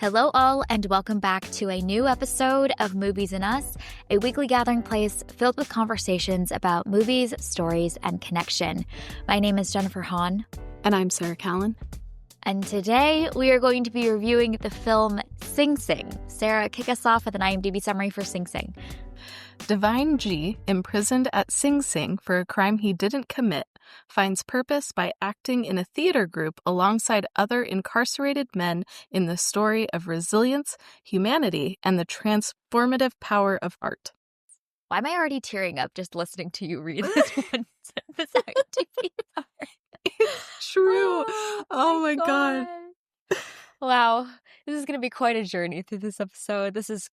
Hello, all, and welcome back to a new episode of Movies and Us, a weekly gathering place filled with conversations about movies, stories, and connection. My name is Jennifer Hahn. And I'm Sarah Callan. And today we are going to be reviewing the film Sing Sing. Sarah, kick us off with an IMDb summary for Sing Sing. Divine G, imprisoned at Sing Sing for a crime he didn't commit, finds purpose by acting in a theater group alongside other incarcerated men in the story of resilience, humanity, and the transformative power of art. Why am I already tearing up just listening to you read this one this IMDb summary? It's true. Oh my God. Wow. This is going to be quite a journey through this episode. This is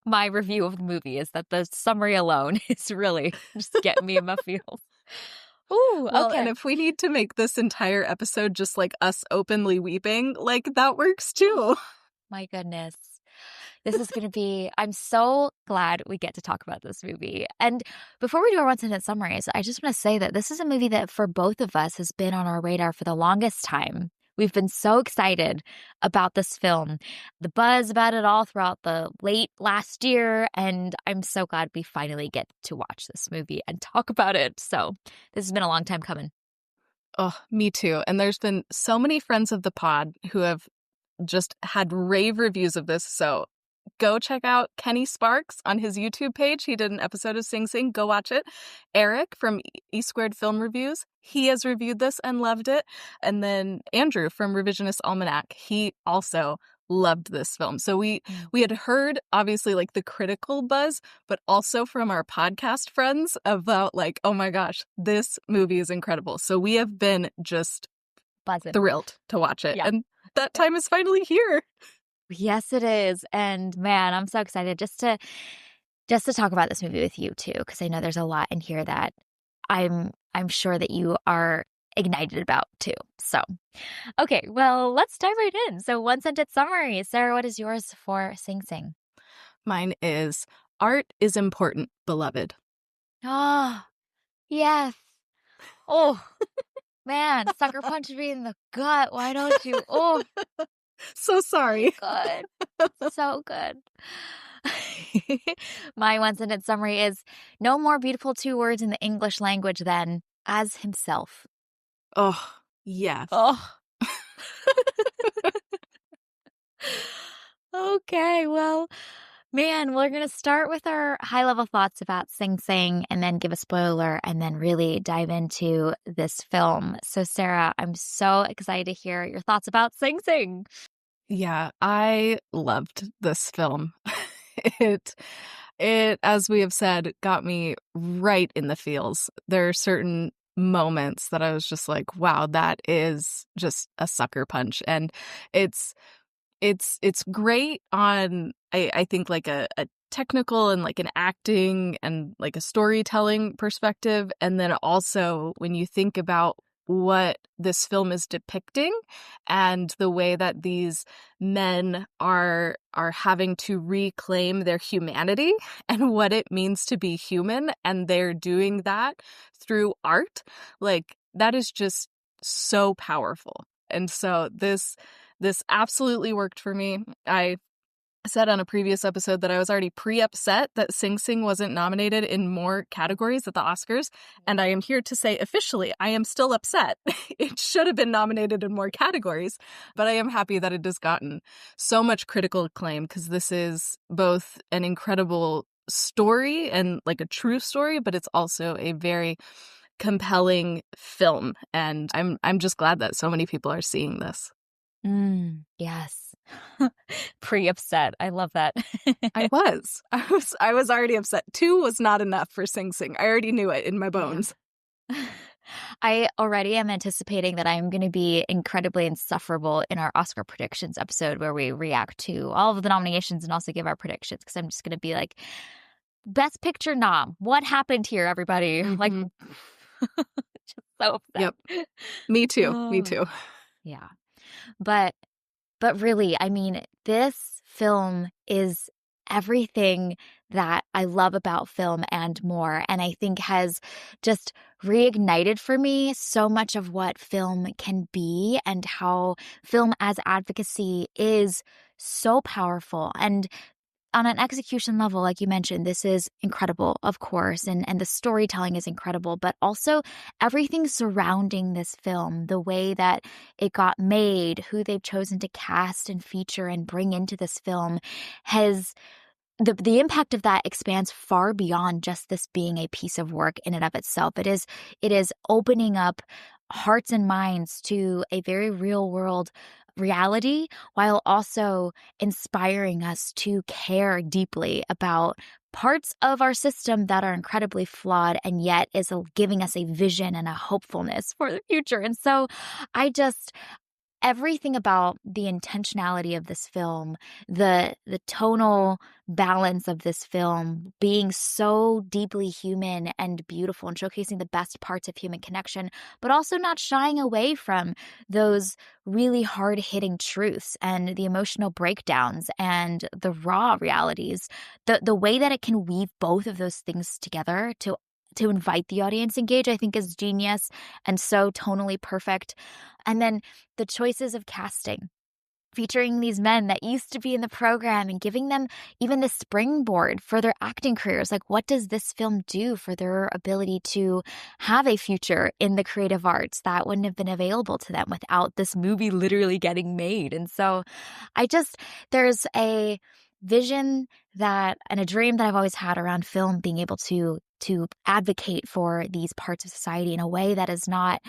my review of the movie, is that the summary alone is really just getting me in my feels. Ooh, well, okay. And if we need to make this entire episode just like us openly weeping, like that works too. My goodness. This is going to be, I'm so glad we get to talk about this movie. And before we do our one-sentence summaries, I just want to say that this is a movie that for both of us has been on our radar for the longest time. We've been so excited about this film, the buzz about it all throughout the late last year, and I'm so glad we finally get to watch this movie and talk about it. So this has been a long time coming. Oh, me too. And there's been so many friends of the pod who have just had rave reviews of this. So go check out Kenny Sparks on his YouTube page. He did an episode of Sing Sing. Go watch it. Eric from E Squared Film Reviews, he has reviewed this and loved it. And then Andrew from Revisionist Almanac, he also loved this film. So we had heard, obviously, like the critical buzz, but also from our podcast friends about like, oh my gosh, this movie is incredible. So we have been just buzzing, thrilled to watch it. Yeah. And that time is finally here. Yes, it is. And man, I'm so excited just to talk about this movie with you too, because I know there's a lot in here that I'm sure that you are ignited about too. So, okay, well, let's dive right in. So, one sentence summary. Sarah, what is yours for Sing Sing? Mine is, art is important, beloved. Ah, yes. Oh, man, sucker punched me in the gut. Why don't you? Oh. So sorry. Good. So good. My one sentence summary is, no more beautiful two words in the English language than as himself. Oh, yes. Oh. Okay, well, man, we're going to start with our high-level thoughts about Sing Sing and then give a spoiler and then really dive into this film. So, Sarah, I'm so excited to hear your thoughts about Sing Sing. Yeah, I loved this film. It, as we have said, got me right in the feels. There are certain moments that I was just like, wow, that is just a sucker punch. And it's great on, I think, like a technical and like an acting and like a storytelling perspective. And then also when you think about what this film is depicting and the way that these men are having to reclaim their humanity and what it means to be human, and they're doing that through art, like that is just so powerful. And so this absolutely worked for me. I said on a previous episode that I was already pre-upset that Sing Sing wasn't nominated in more categories at the Oscars, and I am here to say officially I am still upset. It should have been nominated in more categories, but I am happy that it has gotten so much critical acclaim, because this is both an incredible story and like a true story, but it's also a very compelling film, and I'm just glad that so many people are seeing this. Yes. Pre-upset. I love that. I was already upset. 2 was not enough for Sing Sing. I already knew it in my bones. Yeah. I already am anticipating that I'm going to be incredibly insufferable in our Oscar predictions episode, where we react to all of the nominations and also give our predictions, because I'm just going to be like, Best Picture nom. What happened here, everybody? Mm-hmm. Like, just so upset. Yep. Me too. Me too. Yeah. But really, I mean, this film is everything that I love about film and more, and I think has just reignited for me so much of what film can be and how film as advocacy is so powerful. And on an execution level, like you mentioned, this is incredible, of course, and the storytelling is incredible, but also everything surrounding this film, the way that it got made, who they've chosen to cast and feature and bring into this film has the impact of that expands far beyond just this being a piece of work in and of itself. It is opening up hearts and minds to a very real world reality while also inspiring us to care deeply about parts of our system that are incredibly flawed and yet is giving us a vision and a hopefulness for the future. And so I just everything about the intentionality of this film, the tonal balance of this film being so deeply human and beautiful and showcasing the best parts of human connection, but also not shying away from those really hard-hitting truths and the emotional breakdowns and the raw realities. The way that it can weave both of those things together to invite the audience engage, I think is genius and so tonally perfect. And then the choices of casting, featuring these men that used to be in the program and giving them even the springboard for their acting careers. Like, what does this film do for their ability to have a future in the creative arts that wouldn't have been available to them without this movie literally getting made? And so there's a vision that and a dream that I've always had around film being able to advocate for these parts of society in a way that is not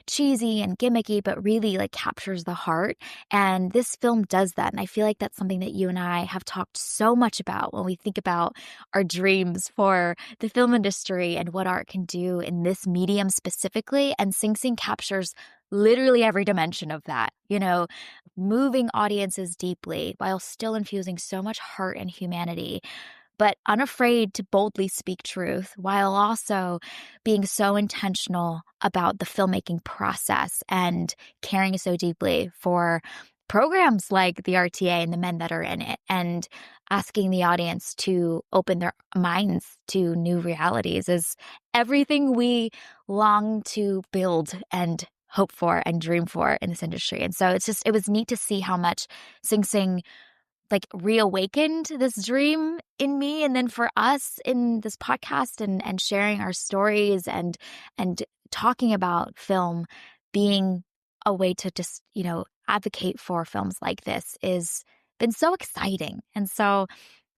cheesy and gimmicky, but really like captures the heart. And this film does that. And I feel like that's something that you and I have talked so much about when we think about our dreams for the film industry and what art can do in this medium specifically. And Sing Sing captures literally every dimension of that, moving audiences deeply while still infusing so much heart and humanity, but unafraid to boldly speak truth while also being so intentional about the filmmaking process and caring so deeply for programs like the RTA and the men that are in it, and asking the audience to open their minds to new realities is everything we long to build and hope for and dream for in this industry. And so it was neat to see how much Sing Sing like reawakened this dream in me, and then for us in this podcast and sharing our stories and talking about film being a way to just advocate for films like this is been so exciting. And so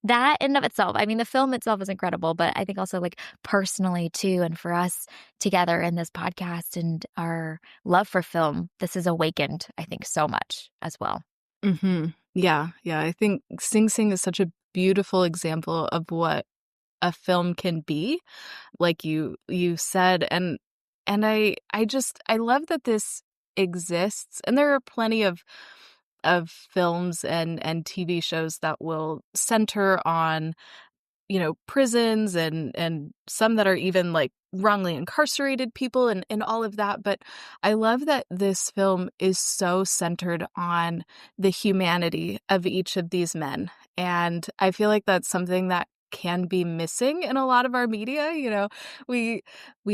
that in and of itself, I mean, the film itself is incredible, but I think also like personally too, and for us together in this podcast and our love for film, this has awakened, I think, so much as well. Yeah, yeah. I think Sing Sing is such a beautiful example of what a film can be, like you said, and I love that this exists, and there are plenty of films and TV shows that will center on prisons and some that are even like wrongly incarcerated people and all of that. But I love that this film is so centered on the humanity of each of these men. And I feel like that's something that can be missing in a lot of our media. We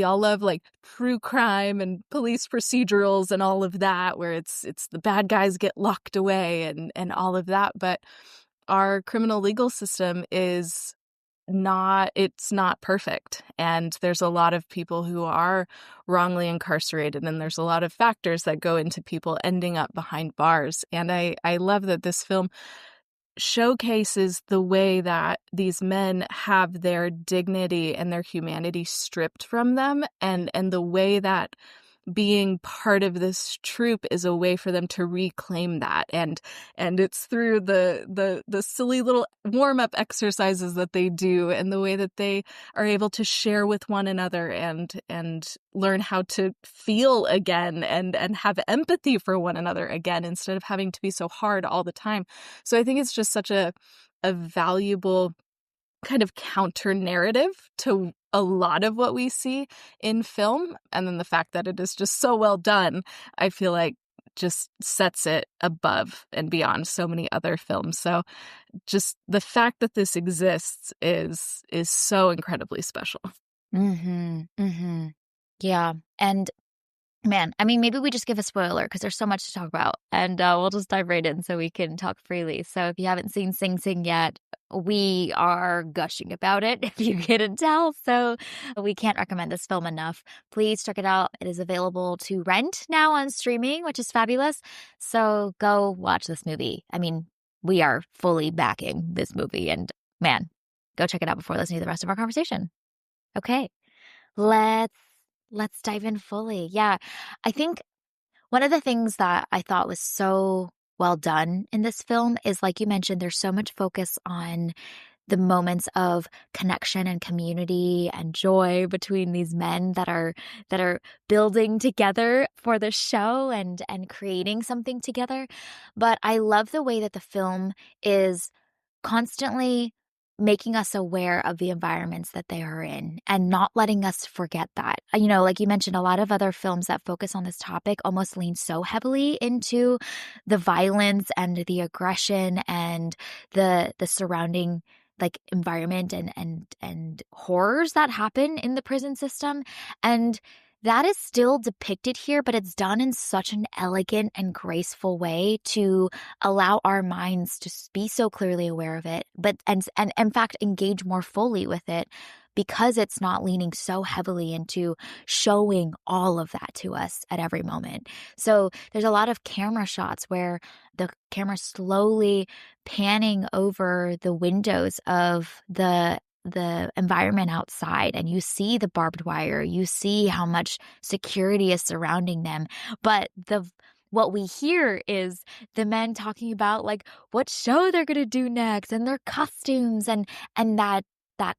all love like true crime and police procedurals and all of that, where it's the bad guys get locked away and all of that. But our criminal legal system is it's not perfect, and there's a lot of people who are wrongly incarcerated, and there's a lot of factors that go into people ending up behind bars. And I love that this film showcases the way that these men have their dignity and their humanity stripped from them, and the way that being part of this troupe is a way for them to reclaim that. And it's through the silly little warm-up exercises that they do, and the way that they are able to share with one another and learn how to feel again and have empathy for one another again, instead of having to be so hard all the time. So I think it's just such a valuable kind of counter narrative to a lot of what we see in film. And then the fact that it is just so well done, I feel like just sets it above and beyond so many other films. So just the fact that this exists is so incredibly special. Mm-hmm. Mm-hmm. Yeah. And Man, I mean, maybe we just give a spoiler because there's so much to talk about, and we'll just dive right in so we can talk freely. So if you haven't seen Sing Sing yet, we are gushing about it, if you couldn't tell. So we can't recommend this film enough. Please check it out. It is available to rent now on streaming, which is fabulous. So go watch this movie. I mean, we are fully backing this movie, and man, go check it out before listening to the rest of our conversation. Okay. Let's let's dive in fully. Yeah. I think one of the things that I thought was so well done in this film is, like you mentioned, there's so much focus on the moments of connection and community and joy between these men that are building together for the show and creating something together. But I love the way that the film is constantly making us aware of the environments that they are in and not letting us forget that. You know, like you mentioned, a lot of other films that focus on this topic almost lean so heavily into the violence and the aggression and the surrounding like environment and horrors that happen in the prison system. And that is still depicted here, but it's done in such an elegant and graceful way to allow our minds to be so clearly aware of it, but and in fact engage more fully with it because it's not leaning so heavily into showing all of that to us at every moment. So there's a lot of camera shots where the camera slowly panning over the windows of the environment outside, and you see the barbed wire, you see how much security is surrounding them, but the what we hear is the men talking about like what show they're going to do next and their costumes, and that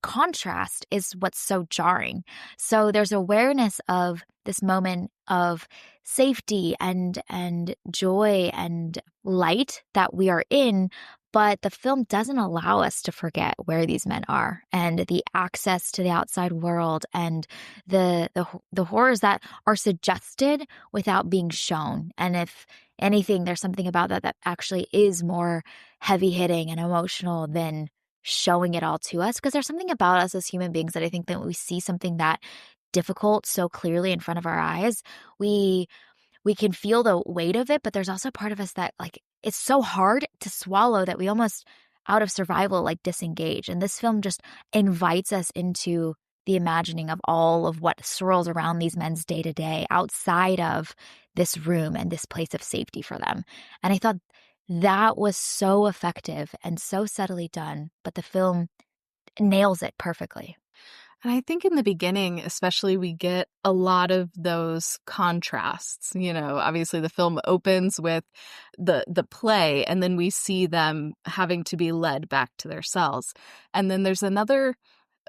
contrast is what's so jarring. So there's awareness of this moment of safety and joy and light that we are in, but the film doesn't allow us to forget where these men are and the access to the outside world and the horrors that are suggested without being shown. And if anything, there's something about that that actually is more heavy hitting and emotional than showing it all to us, because there's something about us as human beings that I think that when we see something that difficult so clearly in front of our eyes, we we can feel the weight of it, but there's also part of us that like it's so hard to swallow that we almost out of survival like disengage. And this film just invites us into the imagining of all of what swirls around these men's day to day outside of this room and this place of safety for them. And I thought that was so effective and so subtly done, but the film nails it perfectly. And I think in the beginning, especially, we get a lot of those contrasts. You know, obviously the film opens with the play, and then we see them having to be led back to their cells. And then there's another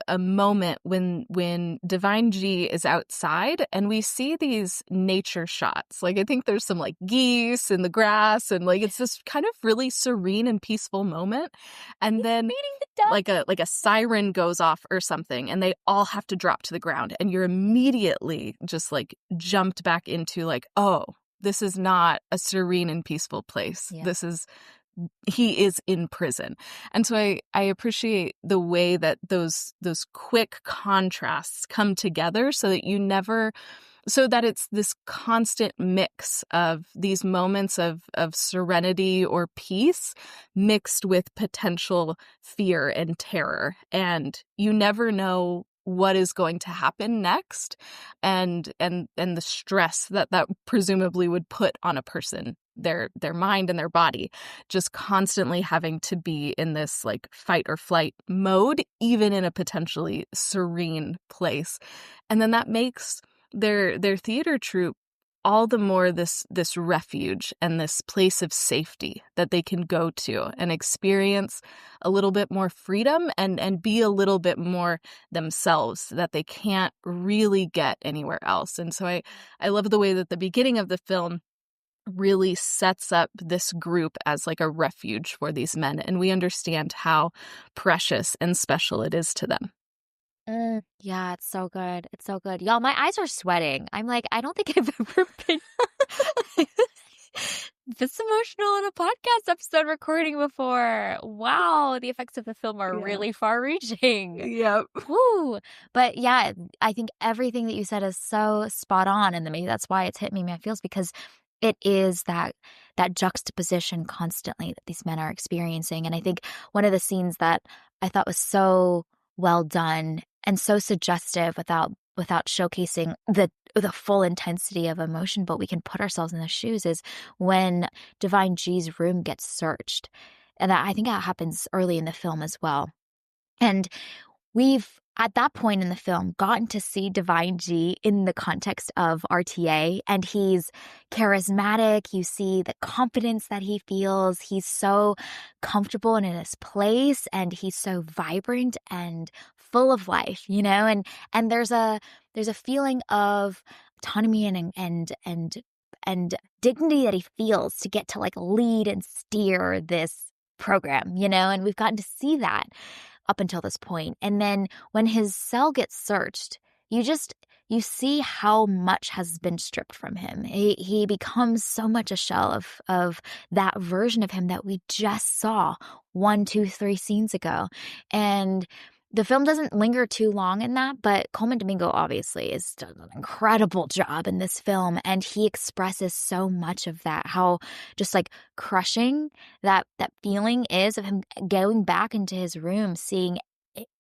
a moment when Divine G is outside and we see these nature shots. Like I think there's some like geese in the grass and like it's this kind of really serene and peaceful moment. And then Feeding the duck. like a siren goes off or something and they all have to drop to the ground and you're immediately just like jumped back into like, oh, this is not a serene and peaceful place. Yeah. He is in prison. And so I appreciate the way that those quick contrasts come together so that so that it's this constant mix of these moments of serenity or peace mixed with potential fear and terror. And you never know what is going to happen next and the stress that presumably would put on a person, their mind and their body, just constantly having to be in this like fight or flight mode, even in a potentially serene place. And then that makes their theater troupe all the more this refuge and this place of safety that they can go to and experience a little bit more freedom and be a little bit more themselves that they can't really get anywhere else. And so I love the way that the beginning of the film really sets up this group as like a refuge for these men, and we understand how precious and special it is to them. Yeah, it's so good. It's so good. Y'all, my eyes are sweating. I'm like, I don't think I've ever been This emotional in a podcast episode recording before. Wow, the effects of the film are Yeah. really far-reaching. Yep. Woo! But yeah, I think everything that you said is so spot on, and maybe that's why it's hit me in my feels because it is that juxtaposition constantly that these men are experiencing. And I think one of the scenes that I thought was so well done and so suggestive without showcasing the full intensity of emotion, but we can put ourselves in the shoes is when Divine G's room gets searched. And I think that happens early in the film as well. And we've, at that point in the film, gotten to see Divine G in the context of RTA, and he's charismatic. You see the confidence that he feels. He's so comfortable and in his place, and he's so vibrant and full of life, and there's a feeling of autonomy and dignity that he feels to get to like lead and steer this program, and we've gotten to see that up until this point. And then when his cell gets searched, you see how much has been stripped from him. He becomes so much a shell of that version of him that we just saw 1, 2, 3 scenes ago. And the film doesn't linger too long in that, but Coleman Domingo obviously has done an incredible job in this film, and he expresses so much of that, how just like crushing that feeling is of him going back into his room, seeing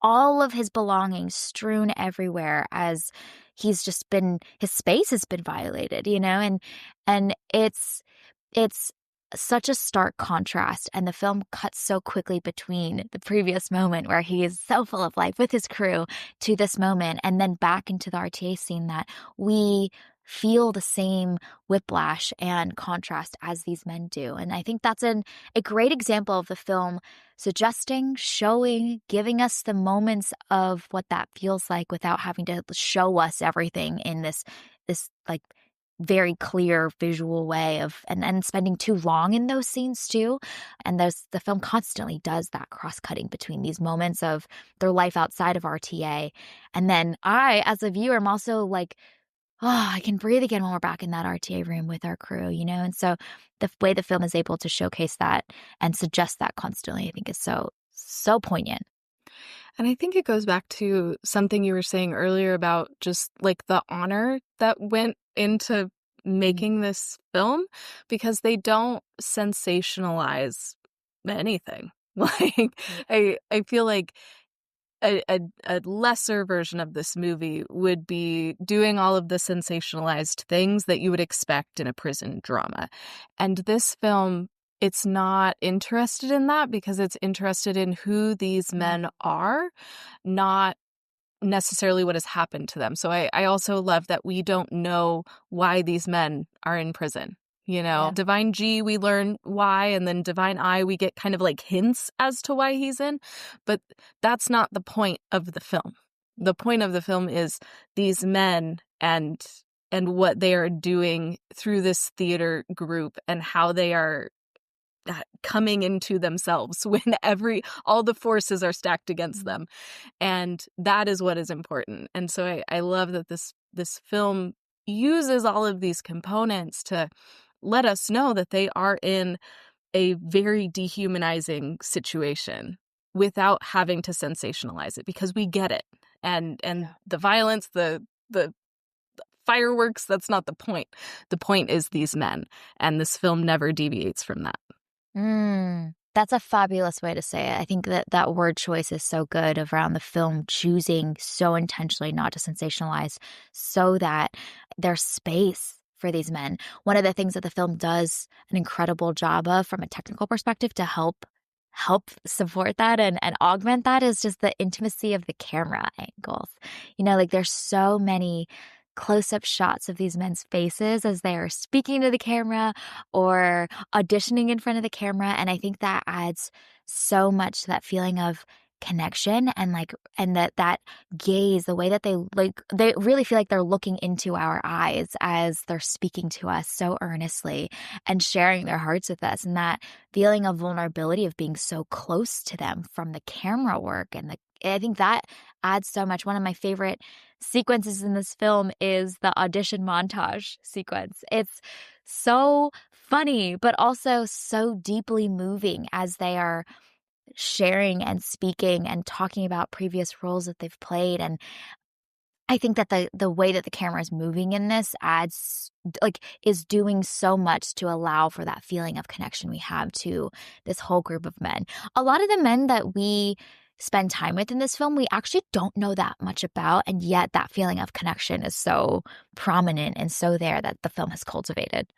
all of his belongings strewn everywhere as his space has been violated, and it's such a stark contrast, and the film cuts so quickly between the previous moment where he is so full of life with his crew to this moment, and then back into the RTA scene that we feel the same whiplash and contrast as these men do. And I think that's a great example of the film suggesting, showing, giving us the moments of what that feels like without having to show us everything in this like very clear visual way of and spending too long in those scenes too. And the film constantly does that cross-cutting between these moments of their life outside of RTA. And then I, as a viewer, am also like, oh, I can breathe again when we're back in that RTA room with our crew, And so the way the film is able to showcase that and suggest that constantly, I think is so, so poignant. And I think it goes back to something you were saying earlier about just like the honor that went into making this film, because they don't sensationalize anything. Like I feel like a lesser version of this movie would be doing all of the sensationalized things that you would expect in a prison drama. And this film, it's not interested in that because it's interested in who these men are, not necessarily what has happened to them. So I also love that we don't know why these men are in prison. Yeah. Divine G, we learn why, and then Divine I, we get kind of like hints as to why he's in, but that's not the point of the film. The point of the film is these men and what they are doing through this theater group and how they are coming into themselves when all the forces are stacked against them. And that is what is important. And so I love that this film uses all of these components to let us know that they are in a very dehumanizing situation without having to sensationalize it, because we get it. And the violence, the fireworks, that's not the point. The point is these men, and this film never deviates from that. That's a fabulous way to say it. I think that word choice is so good around the film choosing so intentionally not to sensationalize so that there's space for these men. One of the things that the film does an incredible job of from a technical perspective to help support that and augment that is just the intimacy of the camera angles. Like there's so many close-up shots of these men's faces as they are speaking to the camera or auditioning in front of the camera. And I think that adds so much to that feeling of connection and that gaze, the way that they really feel like they're looking into our eyes as they're speaking to us so earnestly and sharing their hearts with us, and that feeling of vulnerability of being so close to them from the camera work. And I think that adds so much. One of my favorite sequences in this film is the audition montage sequence. It's so funny, but also so deeply moving as they are sharing and speaking and talking about previous roles that they've played. And I think that the way that the camera is moving in this adds like is doing so much to allow for that feeling of connection we have to this whole group of men. A lot of the men that we spend time with in this film, we actually don't know that much about, and yet that feeling of connection is so prominent and so there that the film has cultivated.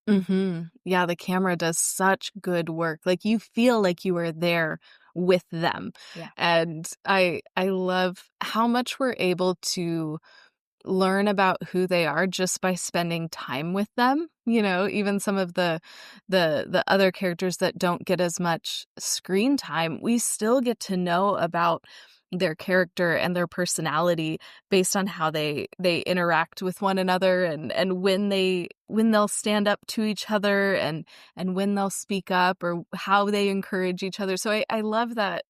Mhm. Yeah, the camera does such good work. Like, you feel like you are there with them, Yeah. and I love how much we're able to learn about who they are just by spending time with them, even some of the other characters that don't get as much screen time, we still get to know about their character and their personality based on how they interact with one another, and when they'll stand up to each other, and when they'll speak up, or how they encourage each other. So I love that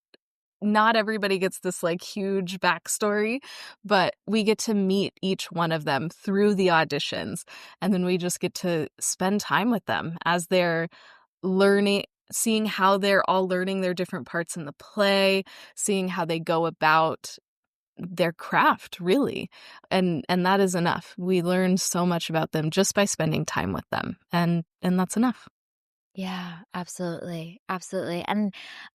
not everybody gets this, like, huge backstory, but we get to meet each one of them through the auditions, and then we just get to spend time with them as they're learning, seeing how they're all learning their different parts in the play, seeing how they go about their craft, really, and that is enough. We learn so much about them just by spending time with them, and that's enough. Yeah, absolutely. Absolutely. And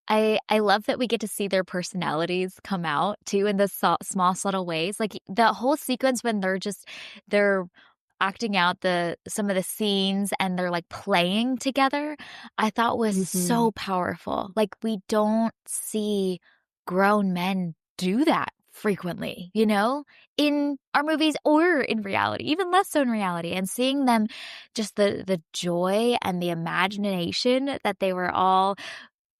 I love that we get to see their personalities come out too in the small subtle ways. Like the whole sequence when they're acting out the some of the scenes and they're like playing together, I thought was Mhm. so powerful. Like we don't see grown men do that frequently, in our movies or in reality, even less so in reality. And seeing them just the joy and the imagination that they were all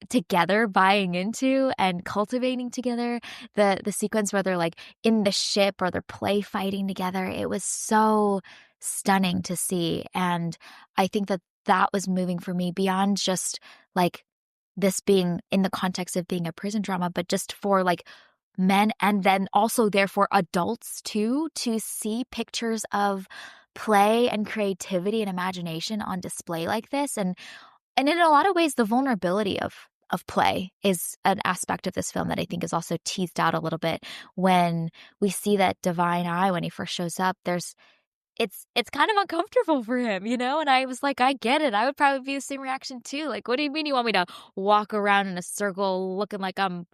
together buying into and cultivating together, the sequence where they're, like, in the ship or they're play fighting together, it was so stunning to see, and I think that that was moving for me beyond just, like, this being in the context of being a prison drama, but just for, like, men and then also therefore adults too, to see pictures of play and creativity and imagination on display like this, and in a lot of ways, the vulnerability of play is an aspect of this film that I think is also teased out a little bit when we see that divine eye when he first shows up. It's kind of uncomfortable for him, and I was like, "I get it." I would probably be the same reaction too. Like, "What do you mean you want me to walk around in a circle looking like I'm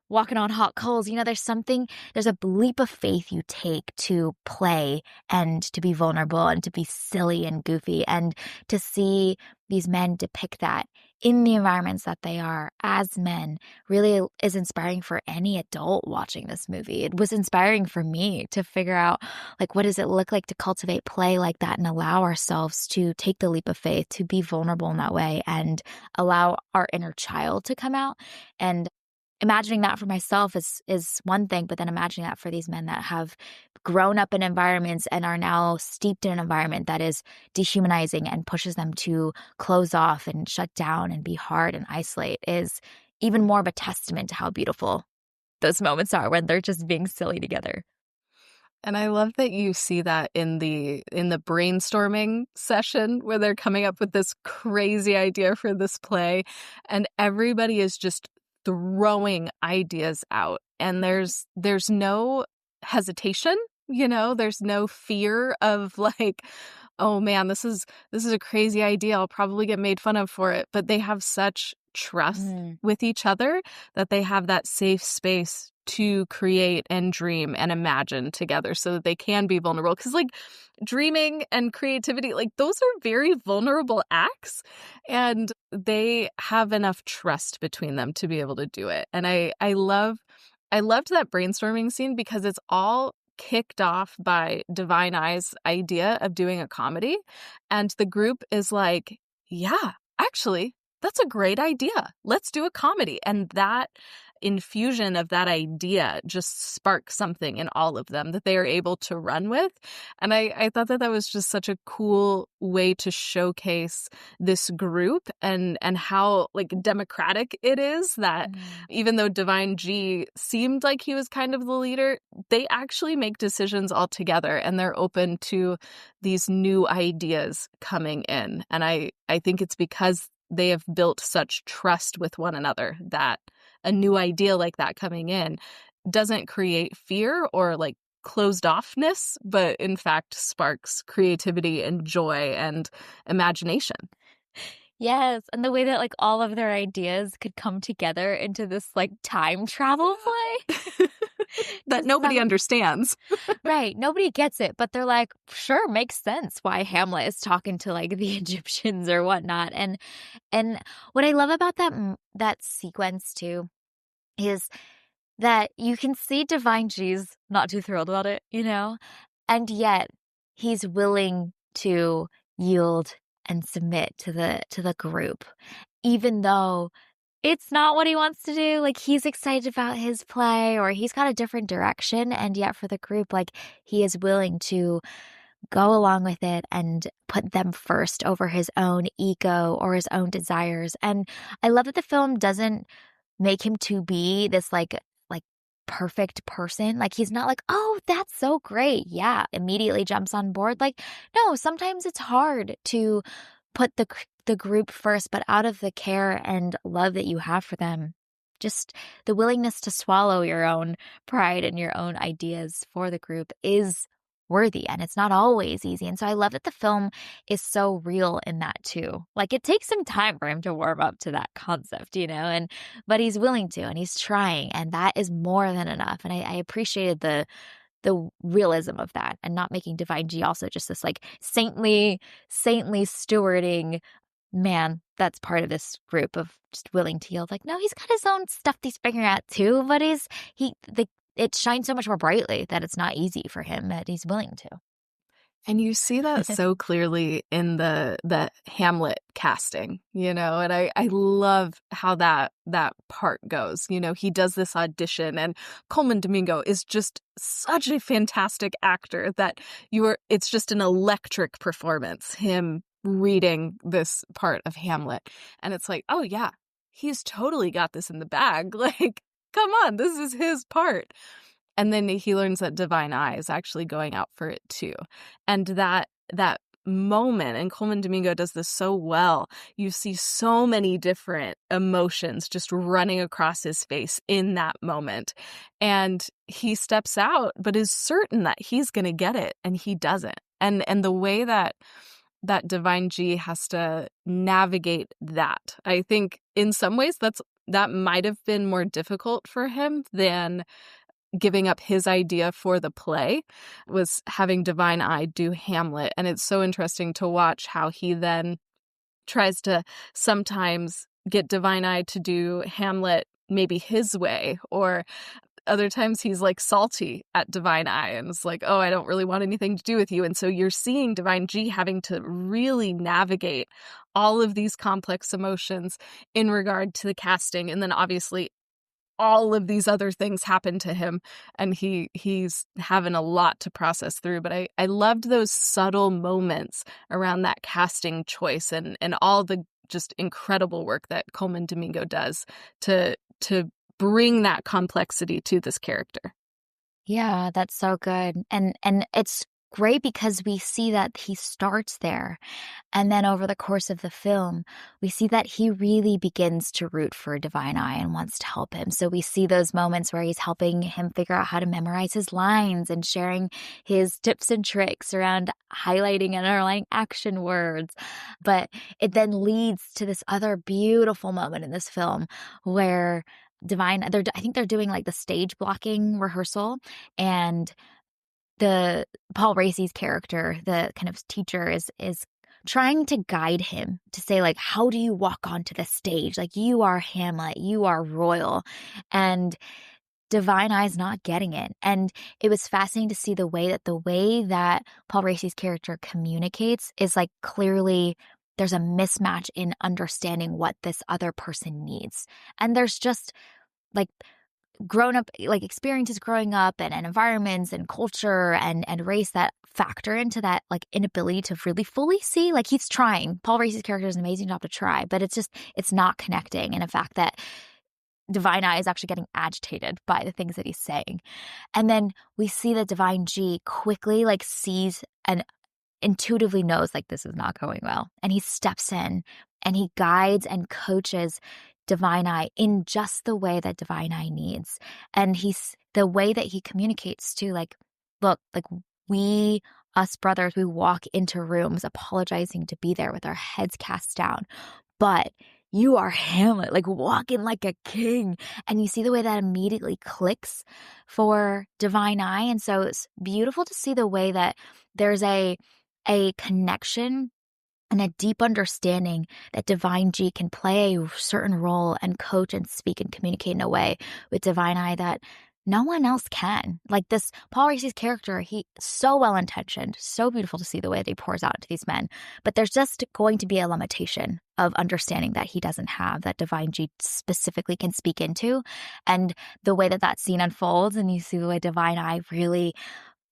walking on hot coals?" There's a leap of faith you take to play and to be vulnerable and to be silly and goofy, and to see these men depict that in the environments that they are as men really is inspiring for any adult watching this movie. It was inspiring for me to figure out, like, what does it look like to cultivate play like that and allow ourselves to take the leap of faith, to be vulnerable in that way and allow our inner child to come out. And imagining that for myself is one thing, but then imagining that for these men that have grown up in environments and are now steeped in an environment that is dehumanizing and pushes them to close off and shut down and be hard and isolate is even more of a testament to how beautiful those moments are when they're just being silly together. And I love that you see that in the brainstorming session where they're coming up with this crazy idea for this play, and everybody is just throwing ideas out, and there's no hesitation, there's no fear of like, "Oh man, this is a crazy idea. I'll probably get made fun of for it." But they have such trust Mm. with each other that they have that safe space to create and dream and imagine together so that they can be vulnerable. Because, like, dreaming and creativity, like, those are very vulnerable acts, and they have enough trust between them to be able to do it. And I loved that brainstorming scene because it's all kicked off by Divine Eye's idea of doing a comedy, and the group is like, "Yeah, actually, that's a great idea. Let's do a comedy." And that infusion of that idea just sparks something in all of them that they are able to run with. And I thought that that was just such a cool way to showcase this group and how like democratic it is, that Mm. even though Divine G seemed like he was kind of the leader, they actually make decisions all together and they're open to these new ideas coming in. And I think it's because they have built such trust with one another that a new idea like that coming in doesn't create fear or like closed offness, but in fact sparks creativity and joy and imagination. Yes, and the way that, like, all of their ideas could come together into this, like, time travel play. That Just nobody so understands. right, nobody gets it, but they're like, "Sure, makes sense why Hamlet is talking to, like, the Egyptians or whatnot," and what I love about that sequence too is that you can see Divine G's not too thrilled about it, you know? And yet he's willing to yield and submit to the group, even though it's not what he wants to do. Like, he's excited about his play or he's got a different direction, and yet for the group, like, he is willing to go along with it and put them first over his own ego or his own desires. And I love that the film doesn't make him to be this like perfect person. Like, he's not like, "Oh, that's so great. Yeah," immediately jumps on board. Like, no, sometimes it's hard to put the group first, but out of the care and love that you have for them, just the willingness to swallow your own pride and your own ideas for the group is worthy, and it's not always easy. And so I love that the film is so real in that too. Like, it takes some time for him to warm up to that concept, you know, and but he's willing to and he's trying, and that is more than enough. And I appreciated the realism of that, and not making Divine G also just this like saintly stewarding man that's part of this group of just willing to yield. Like, no, he's got his own stuff he's figuring out too, but it shines so much more brightly that it's not easy for him, that he's willing to. And you see that so clearly in the Hamlet casting, you know, and I love how that part goes. You know, he does this audition and Coleman Domingo is just such a fantastic actor that it's just an electric performance, him reading this part of Hamlet. And it's like, oh yeah, he's totally got this in the bag. Like, come on, this is his part. And then he learns that Divine Eye is actually going out for it too. And that moment, and Coleman Domingo does this so well, you see so many different emotions just running across his face in that moment. And he steps out, but is certain that he's going to get it, and he doesn't. And the way that Divine G has to navigate that, I think in some ways that might have been more difficult for him than giving up his idea for the play, was having Divine Eye do Hamlet. And it's so interesting to watch how he then tries to sometimes get Divine Eye to do Hamlet maybe his way, or other times he's like salty at Divine Eye and is like, oh, I don't really want anything to do with you. And so you're seeing Divine G having to really navigate all of these complex emotions in regard to the casting. And then obviously all of these other things happen to him, and he's having a lot to process through. But I loved those subtle moments around that casting choice and all the just incredible work that Coleman Domingo does to bring that complexity to this character. Yeah, that's so good. And it's great because we see that he starts there. And then over the course of the film, we see that he really begins to root for Divine Eye and wants to help him. So we see those moments where he's helping him figure out how to memorize his lines and sharing his tips and tricks around highlighting and underlining action words. But it then leads to this other beautiful moment in this film where I think they're doing like the stage blocking rehearsal, and the Paul Racy's character, the kind of teacher, is trying to guide him to say, like, how do you walk onto the stage? Like, you are Hamlet, you are royal. And Divine Eye's not getting it. And it was fascinating to see the way that Paul Racy's character communicates is like clearly there's a mismatch in understanding what this other person needs. And there's just like grown up, like experiences growing up and environments and culture and race that factor into that like inability to really fully see. Like he's trying. Paul Race's character is an amazing job to try, but it's not connecting. And the fact that Divine Eye is actually getting agitated by the things that he's saying. And then we see that Divine G quickly like sees and intuitively knows like this is not going well. And he steps in and he guides and coaches Divine Eye in just the way that Divine Eye needs. And he's the way that he communicates too, like, look, like us brothers, we walk into rooms apologizing to be there with our heads cast down. But you are Hamlet, like walking like a king. And you see the way that immediately clicks for Divine Eye. And so it's beautiful to see the way that there's a connection and a deep understanding that Divine G can play a certain role and coach and speak and communicate in a way with Divine Eye that no one else can. Like this Paul Race's character, he so well-intentioned, so beautiful to see the way that he pours out into these men. But there's just going to be a limitation of understanding that he doesn't have, that Divine G specifically can speak into. And the way that scene unfolds and you see the way Divine Eye really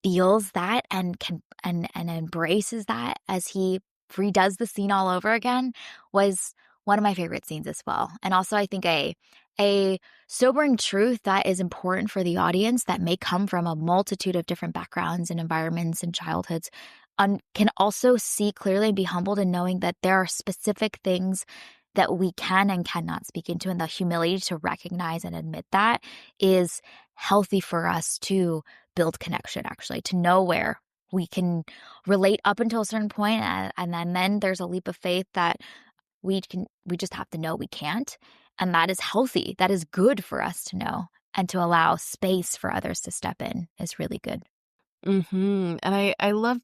feels that and can and embraces that as he redoes the scene all over again was one of my favorite scenes as well. And also I think a sobering truth that is important for the audience that may come from a multitude of different backgrounds and environments and childhoods can also see clearly and be humbled in knowing that there are specific things that we can and cannot speak into, and the humility to recognize and admit that is healthy for us to build connection, actually, to know where we can relate up until a certain point, and then there's a leap of faith that we just have to know we can't, and that is healthy. That is good for us to know, and to allow space for others to step in is really good. And I love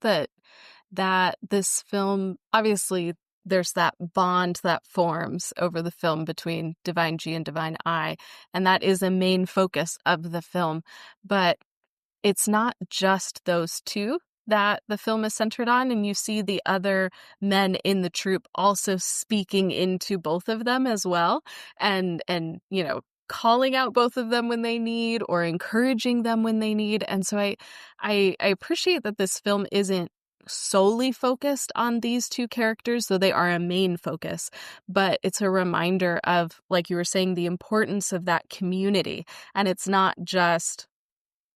that this film, obviously there's that bond that forms over the film between Divine G and Divine I, and that is a main focus of the film. But it's not just those two that the film is centered on, and you see the other men in the troupe also speaking into both of them as well, and calling out both of them when they need, or encouraging them when they need. And so I appreciate that this film isn't solely focused on these two characters, though they are a main focus, but it's a reminder of, like you were saying, the importance of that community. And it's not just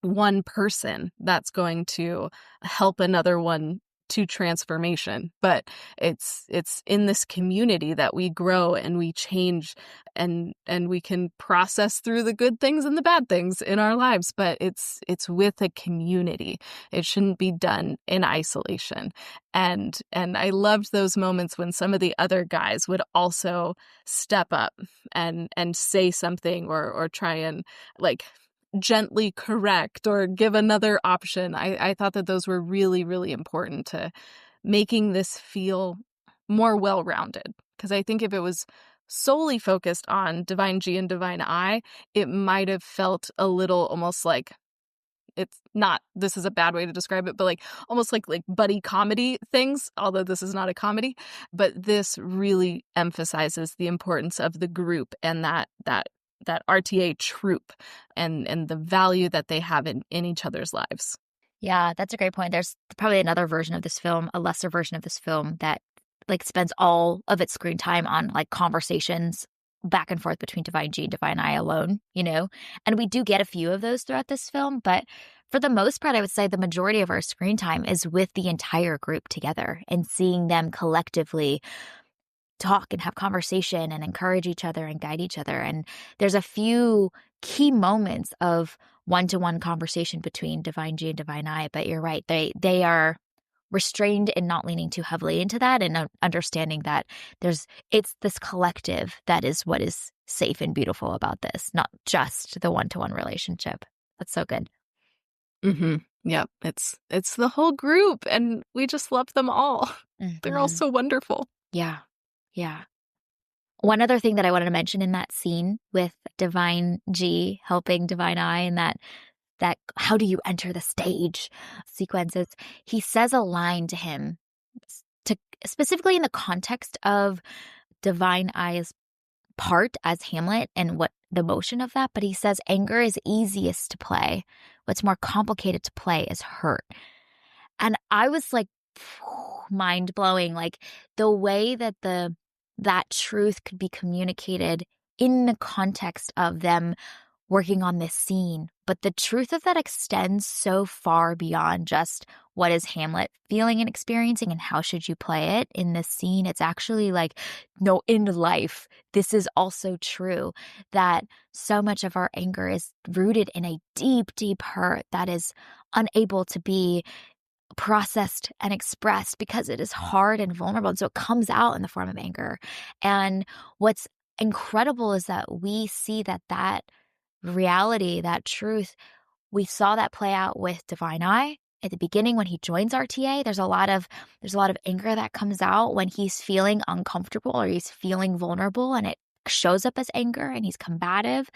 one person that's going to help another one to transformation, but it's in this community that we grow and we change, and we can process through the good things and the bad things in our lives. But it's with a community. It shouldn't be done in isolation. And I loved those moments when some of the other guys would also step up and say something, or try and like gently correct or give another option. I thought that those were really, really important to making this feel more well-rounded. Because I think if it was solely focused on Divine G and Divine I, it might have felt a little almost like, it's not, this is a bad way to describe it, but like almost like buddy comedy things, although this is not a comedy. But this really emphasizes the importance of the group and that RTA troop and the value that they have in each other's lives. Yeah, that's a great point. There's probably another version of this film, a lesser version of this film that like spends all of its screen time on like conversations back and forth between Divine G and Divine I alone, you know? And we do get a few of those throughout this film, but for the most part, I would say the majority of our screen time is with the entire group together and seeing them collectively talk and have conversation and encourage each other and guide each other. And there's a few key moments of one-to-one conversation between Divine G and Divine I, but you're right. They are restrained in not leaning too heavily into that, and understanding that it's this collective that is what is safe and beautiful about this, not just the one-to-one relationship. That's so good. Yeah, it's the whole group, and we just love them all. They're all so wonderful. Yeah. Yeah. One other thing that I wanted to mention in that scene with Divine G helping Divine I, and that how do you enter the stage sequences, he says a line to him to specifically in the context of Divine I's part as Hamlet and what the motion of that, but he says anger is easiest to play. What's more complicated to play is hurt. And I was like mind blowing, like the way that that truth could be communicated in the context of them working on this scene. But the truth of that extends so far beyond just what is Hamlet feeling and experiencing and how should you play it in this scene. It's actually like, no, in life, this is also true that so much of our anger is rooted in a deep, deep hurt that is unable to be processed and expressed because it is hard and vulnerable. And so it comes out in the form of anger. And what's incredible is that we see that reality, that truth, we saw that play out with Divine Eye. At the beginning, when he joins RTA, there's a lot of anger that comes out when he's feeling uncomfortable or he's feeling vulnerable, and it shows up as anger and he's combative.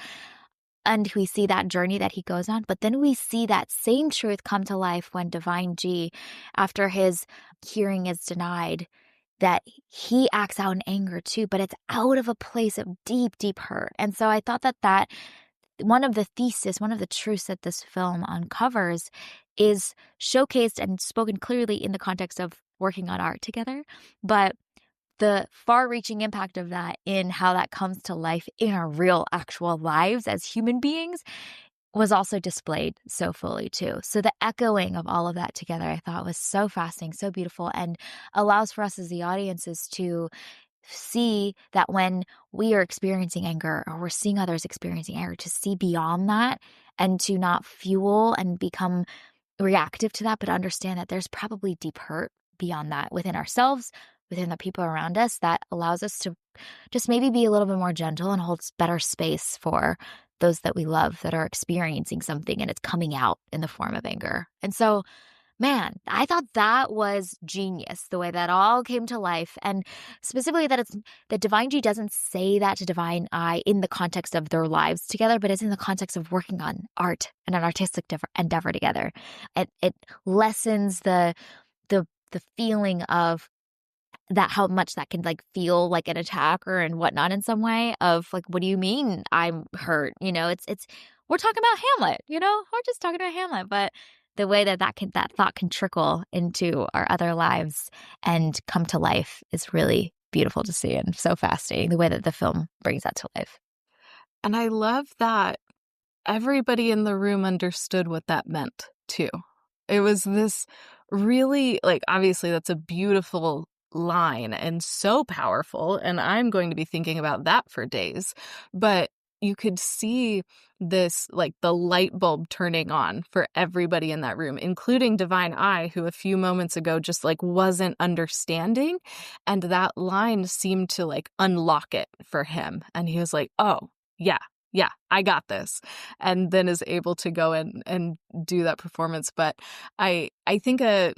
And we see that journey that he goes on. But then we see that same truth come to life when Divine G, after his hearing is denied, that he acts out in anger too, but it's out of a place of deep, deep hurt. And so I thought that one of the truths that this film uncovers is showcased and spoken clearly in the context of working on art together, but the far-reaching impact of that in how that comes to life in our real actual lives as human beings was also displayed so fully too. So the echoing of all of that together, I thought was so fascinating, so beautiful, and allows for us as the audiences to see that when we are experiencing anger or we're seeing others experiencing anger, to see beyond that and to not fuel and become reactive to that, but understand that there's probably deep hurt beyond that within ourselves, within the people around us, that allows us to just maybe be a little bit more gentle and holds better space for those that we love that are experiencing something and it's coming out in the form of anger. And so, man, I thought that was genius, the way that all came to life. And specifically that Divine G doesn't say that to Divine I in the context of their lives together, but it's in the context of working on art and an artistic endeavor together. It lessens the feeling of that, how much that can like feel like an attack or and whatnot in some way of like, what do you mean I'm hurt? It's we're talking about Hamlet, we're just talking about Hamlet, but the way that thought can trickle into our other lives and come to life is really beautiful to see and so fascinating, the way that the film brings that to life. And I love that everybody in the room understood what that meant too. It was this really, like, obviously that's a beautiful line and so powerful, and I'm going to be thinking about that for days. But you could see this, like, the light bulb turning on for everybody in that room, including Divine Eye, who a few moments ago just like wasn't understanding. And that line seemed to like unlock it for him. And he was like, oh, yeah, I got this. And then is able to go in and do that performance. But I think I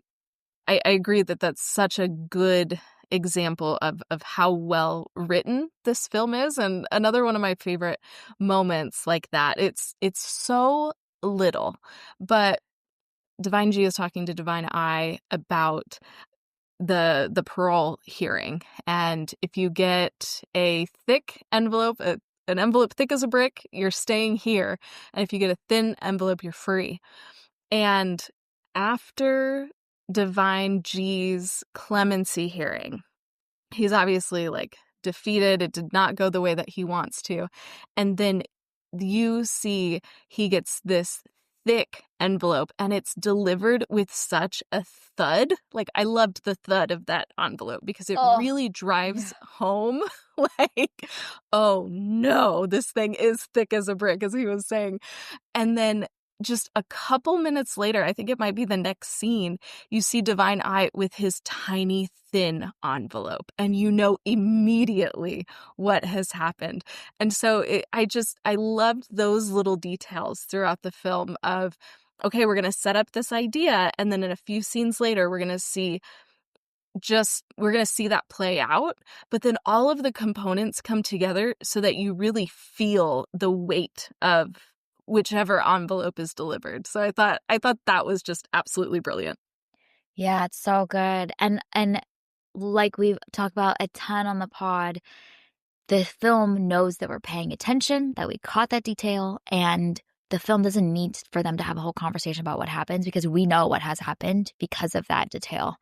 agree that that's such a good example of how well written this film is. And another one of my favorite moments like that, it's so little, but Divine G is talking to Divine I about the parole hearing. And if you get a thick envelope, an envelope thick as a brick, you're staying here. And if you get a thin envelope, you're free. And after Divine G's clemency hearing, he's obviously like defeated. It did not go the way that he wants to. And then you see he gets this thick envelope and it's delivered with such a thud. Like, I loved the thud of that envelope because it really drives home like, oh no, this thing is thick as a brick, as he was saying. And then just a couple minutes later, I think it might be the next scene, you see Divine Eye with his tiny, thin envelope, and you know immediately what has happened. And so I loved those little details throughout the film of, okay, we're going to set up this idea, and then in a few scenes later, we're going to see that play out, but then all of the components come together so that you really feel the weight of whichever envelope is delivered. So I thought that was just absolutely brilliant. Yeah, it's so good. And like we've talked about a ton on the pod, the film knows that we're paying attention, that we caught that detail, and the film doesn't need for them to have a whole conversation about what happens because we know what has happened because of that detail.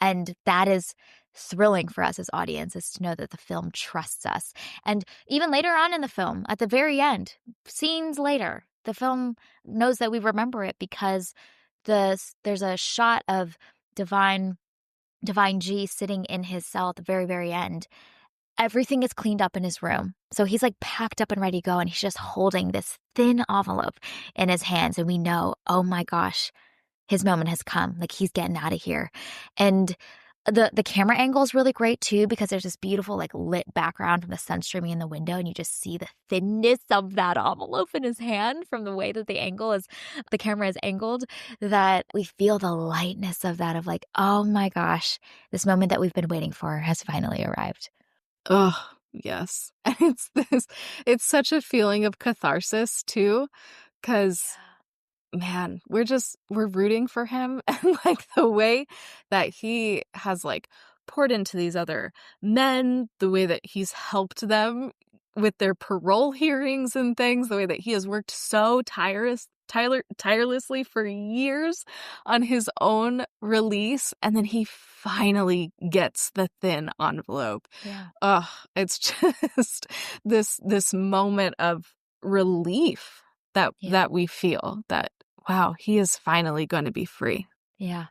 And that is thrilling for us as audiences to know that the film trusts us. And even later on in the film, at the very end, scenes later, the film knows that we remember it because there's a shot of Divine G sitting in his cell at the very, very end. Everything is cleaned up in his room. So he's like packed up and ready to go. And he's just holding this thin envelope in his hands. And we know, oh my gosh, his moment has come. Like he's getting out of here. And the camera angle is really great too, because there's this beautiful like lit background from the sun streaming in the window, and you just see the thinness of that envelope in his hand from the way that the camera is angled, that we feel the lightness of that, of like, oh my gosh, this moment that we've been waiting for has finally arrived. Oh, yes. And it's such a feeling of catharsis too, because man, we're rooting for him. And like the way that he has like poured into these other men, the way that he's helped them with their parole hearings and things, the way that he has worked so tirelessly for years on his own release, and then he finally gets the thin envelope. Yeah. Oh, it's just this moment of relief that we feel that, wow, he is finally going to be free. Yeah.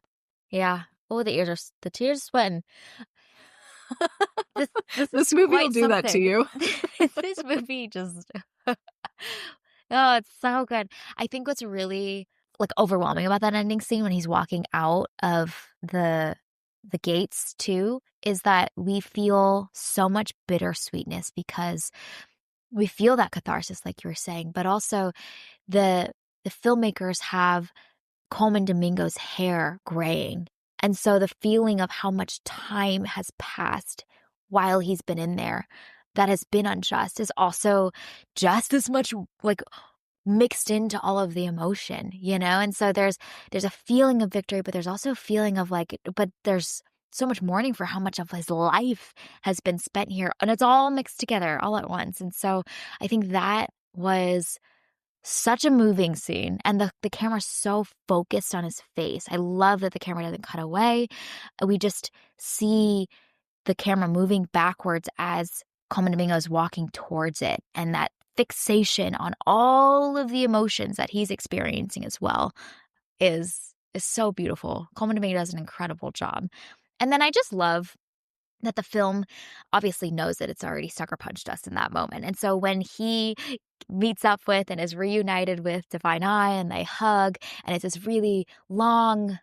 Yeah. Oh, the tears are sweating. This is This movie will quite do that to something. you. This movie just oh, it's so good. I think what's really like overwhelming about that ending scene when he's walking out of the gates too is that we feel so much bittersweetness because we feel that catharsis, like you were saying, but also the filmmakers have Coleman Domingo's hair graying. And so the feeling of how much time has passed while he's been in there that has been unjust is also just as much like mixed into all of the emotion, you know? And so there's a feeling of victory, but there's also a feeling of like, but there's so much mourning for how much of his life has been spent here. And it's all mixed together all at once. And so I think that was such a moving scene, and the camera's so focused on his face. I love that the camera doesn't cut away. We just see the camera moving backwards as Coleman Domingo is walking towards it, and that fixation on all of the emotions that he's experiencing as well is so beautiful. Coleman Domingo does an incredible job. And then I just love that the film obviously knows that it's already sucker punched us in that moment. And so when he meets up with and is reunited with Divine Eye and they hug, and it's this really long,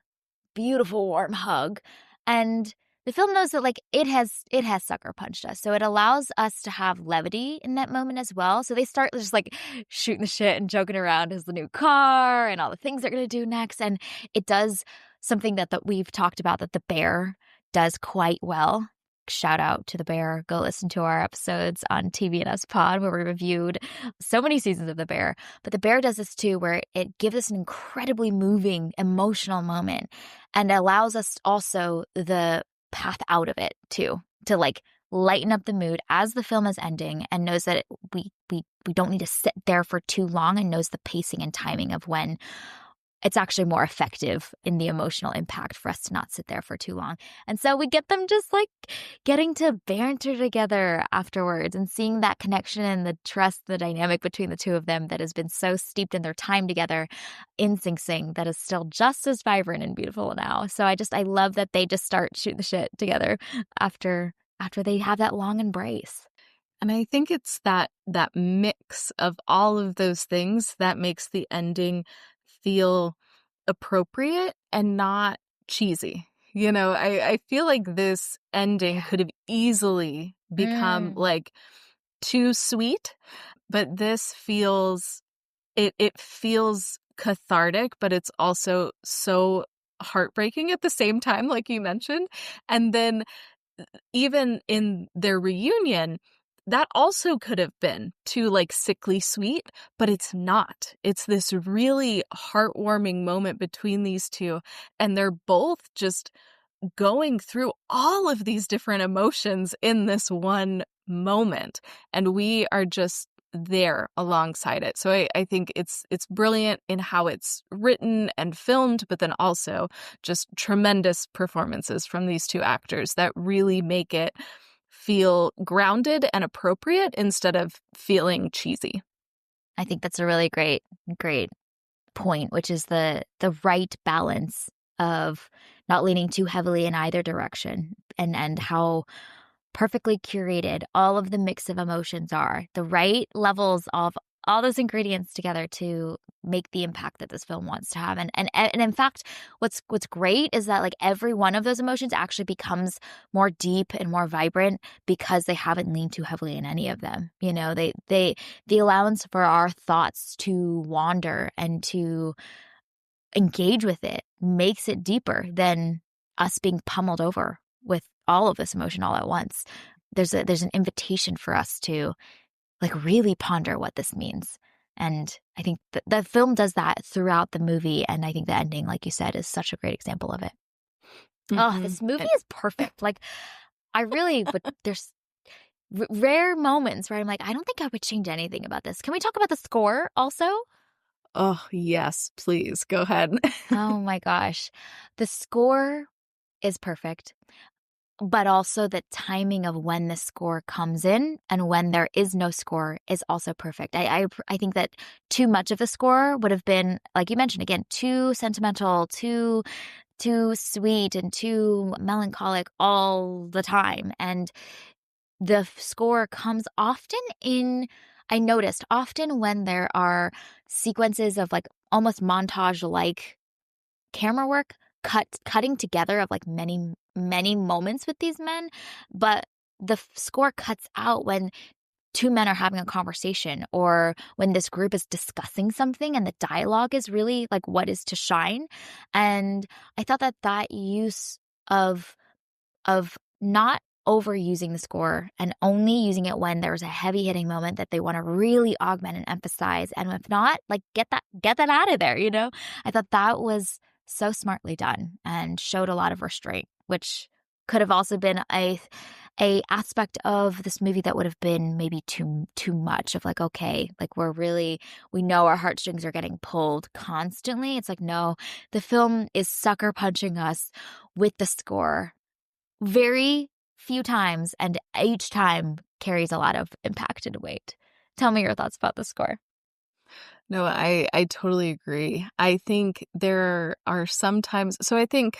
beautiful, warm hug. And the film knows that like it has sucker punched us. So it allows us to have levity in that moment as well. So they start just like shooting the shit and joking around as the new car and all the things they're going to do next. And it does something that we've talked about that the bear does quite well. Shout out to the bear. Go listen to our episodes on TVNS Pod where we reviewed so many seasons of the bear. But the bear does this too, where it gives us an incredibly moving, emotional moment and allows us also the path out of it too, to like lighten up the mood as the film is ending, and knows that we don't need to sit there for too long, and knows the pacing and timing of when it's actually more effective in the emotional impact for us to not sit there for too long. And so we get them just like getting to banter together afterwards and seeing that connection and the trust, the dynamic between the two of them that has been so steeped in their time together in Sing Sing that is still just as vibrant and beautiful now. So I love that they just start shooting the shit together after they have that long embrace. And I think it's that mix of all of those things that makes the ending feel appropriate and not cheesy. You know, I feel like this ending could have easily become like too sweet, but this feels it feels cathartic, but it's also so heartbreaking at the same time, like you mentioned. And then even in their reunion, that also could have been too like sickly sweet, but it's not. It's this really heartwarming moment between these two, and they're both just going through all of these different emotions in this one moment, and we are just there alongside it. So I think it's brilliant in how it's written and filmed, but then also just tremendous performances from these two actors that really make it feel grounded and appropriate instead of feeling cheesy. I think that's a really great point, which is the right balance of not leaning too heavily in either direction, and how perfectly curated all of the mix of emotions are, the right levels of all those ingredients together to make the impact that this film wants to have. And in fact, what's great is that like every one of those emotions actually becomes more deep and more vibrant because they haven't leaned too heavily in any of them. You know, they the allowance for our thoughts to wander and to engage with it makes it deeper than us being pummeled over with all of this emotion all at once. There's an invitation for us to like really ponder what this means. And I think the film does that throughout the movie. And I think the ending, like you said, is such a great example of it. Oh, Hmm. this movie is perfect. Like, I really would, there's rare moments where I'm like, I don't think I would change anything about this. Can we talk about the score also? Oh, yes, please go ahead. Oh my gosh. The score is perfect, but also the timing of when the score comes in and when there is no score is also perfect. I think that too much of the score would have been, like you mentioned again, too sentimental, too sweet, and too melancholic all the time. And the score comes often in, I noticed often when there are sequences of like almost montage like camera work cutting together of like many moments with these men, but the score cuts out when two men are having a conversation or when this group is discussing something and the dialogue is really like what is to shine. And I thought that that use of not overusing the score and only using it when there's a heavy hitting moment that they want to really augment and emphasize, and if not, like get that out of there, you know. I thought that was so smartly done and showed a lot of restraint, which could have also been a aspect of this movie that would have been maybe too much of like, okay, like we know our heartstrings are getting pulled constantly. It's like, no, the film is sucker punching us with the score very few times, and each time carries a lot of impact and weight. Tell me your thoughts about the score. No, I totally agree. I think there are sometimes, so I think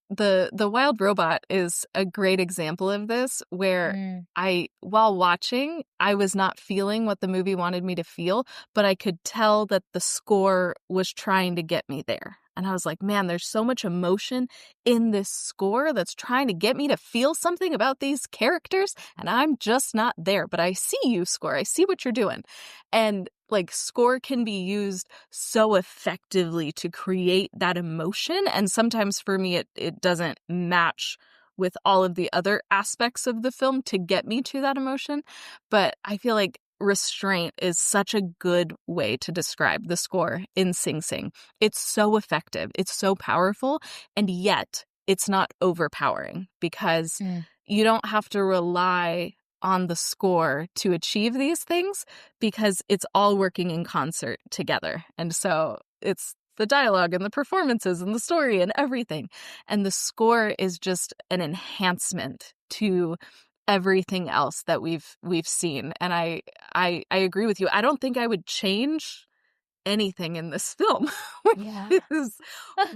the Wild Robot is a great example of this, where Mm, while watching, I was not feeling what the movie wanted me to feel, but I could tell that the score was trying to get me there. And I was like, man, there's so much emotion in this score that's trying to get me to feel something about these characters, and I'm just not there. But I see you, score. I see what you're doing. And like, score can be used so effectively to create that emotion, and sometimes for me it doesn't match with all of the other aspects of the film to get me to that emotion. But I feel like restraint is such a good way to describe the score in Sing Sing. It's so effective, it's so powerful, and yet it's not overpowering, because mm, you don't have to rely on the score to achieve these things, because it's all working in concert together. And so it's the dialogue and the performances and the story and everything. And the score is just an enhancement to everything else that we've seen. And I agree with you. I don't think I would change anything in this film, yeah. which is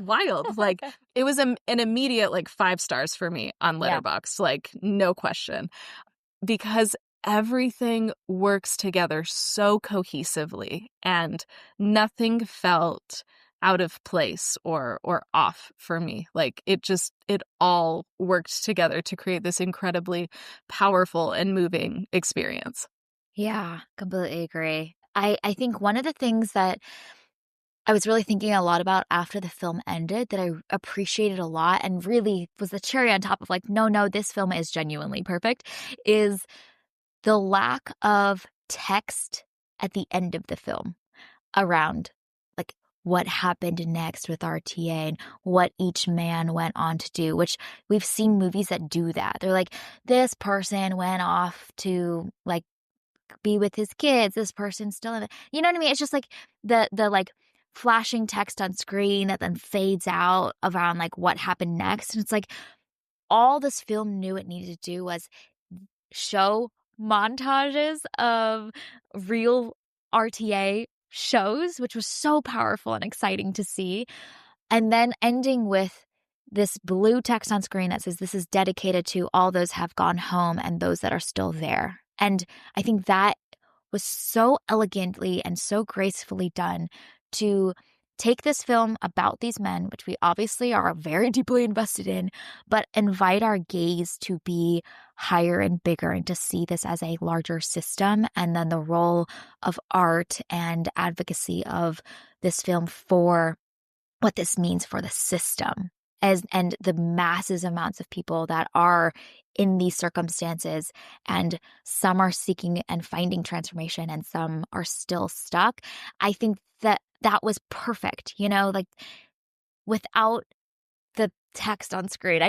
wild. Like, it was an immediate like 5 stars for me on Yeah. Letterboxd, like no question, because everything works together so cohesively, and nothing felt out of place or off for me. Like, it all worked together to create this incredibly powerful and moving experience. Yeah, completely agree. I think one of the things that I was really thinking a lot about after the film ended that I appreciated a lot and really was the cherry on top of like, no, this film is genuinely perfect, is the lack of text at the end of the film around like what happened next with RTA and what each man went on to do, which we've seen movies that do that. They're like, this person went off to like be with his kids. This person's still in it. You know what I mean? It's just like the like flashing text on screen that then fades out around like what happened next. And it's like all this film knew it needed to do was show montages of real RTA shows, which was so powerful and exciting to see. And then ending with this blue text on screen that says this is dedicated to all those have gone home and those that are still there. And I think that was so elegantly and so gracefully done to take this film about these men, which we obviously are very deeply invested in, but invite our gaze to be higher and bigger and to see this as a larger system. And then the role of art and advocacy of this film for what this means for the system and the masses amounts of people that are in these circumstances, and some are seeking and finding transformation and some are still stuck. I think that was perfect, like without the text on screen.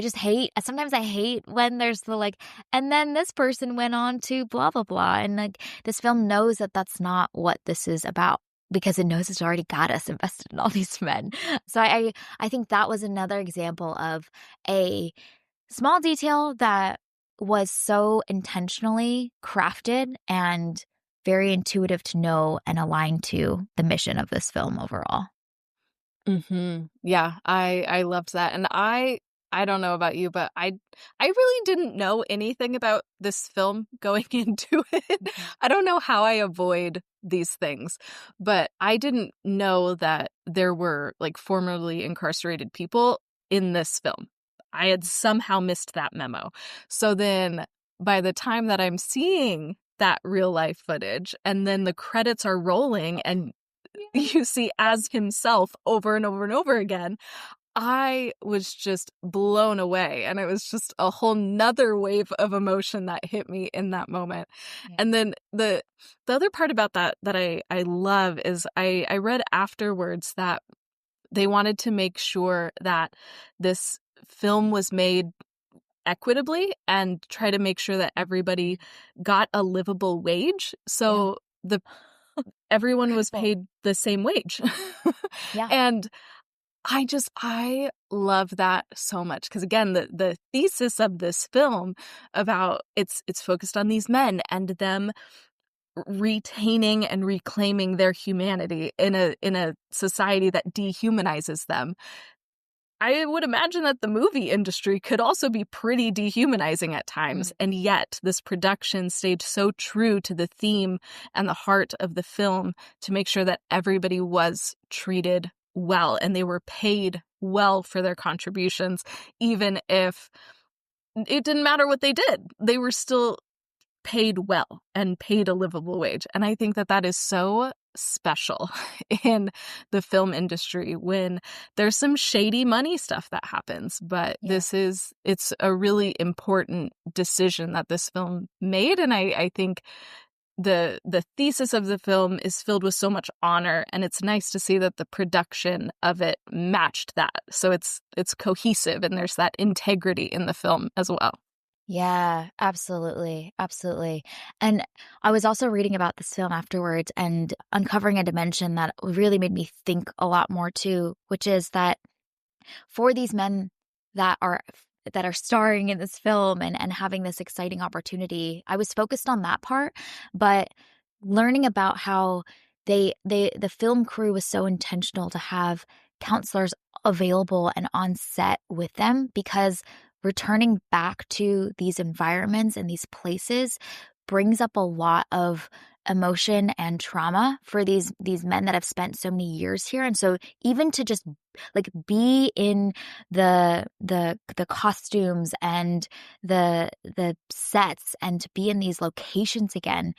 Sometimes I hate when there's the like, and then this person went on to blah, blah, blah. And like this film knows that that's not what this is about because it knows it's already got us invested in all these men. So I think that was another example of a small detail that was so intentionally crafted and very intuitive to know and align to the mission of this film overall. Yeah, I loved that. And I don't know about you, but I really didn't know anything about this film going into it. I don't know how I avoid these things, but I didn't know that there were like formerly incarcerated people in this film. I had somehow missed that memo. So then by the time that I'm seeing that real life footage and then the credits are rolling and you see as himself over and over and over again, I was just blown away. And it was just a whole nother wave of emotion that hit me in that moment. Yeah. And then the other part about that I love is I read afterwards that they wanted to make sure that this film was made equitably and try to make sure that everybody got a livable wage. So everyone was paid the same wage. Yeah. And I love that so much because again, the thesis of this film about it's focused on these men and them retaining and reclaiming their humanity in a society that dehumanizes them. I would imagine that the movie industry could also be pretty dehumanizing at times, and yet this production stayed so true to the theme and the heart of the film to make sure that everybody was treated well and they were paid well for their contributions, even if it didn't matter what they did. They were still paid well and paid a livable wage. And I think that is so special in the film industry when there's some shady money stuff that happens. But it's a really important decision that this film made. And I think the thesis of the film is filled with so much honor, and it's nice to see that the production of it matched that. So it's cohesive and there's that integrity in the film as well. Yeah, absolutely. Absolutely. And I was also reading about this film afterwards and uncovering a dimension that really made me think a lot more too, which is that for these men that are starring in this film and having this exciting opportunity, I was focused on that part, but learning about how the film crew was so intentional to have counselors available and on set with them, because returning back to these environments and these places brings up a lot of emotion and trauma for these men that have spent so many years here. And so even to just like be in the costumes and the sets and to be in these locations again,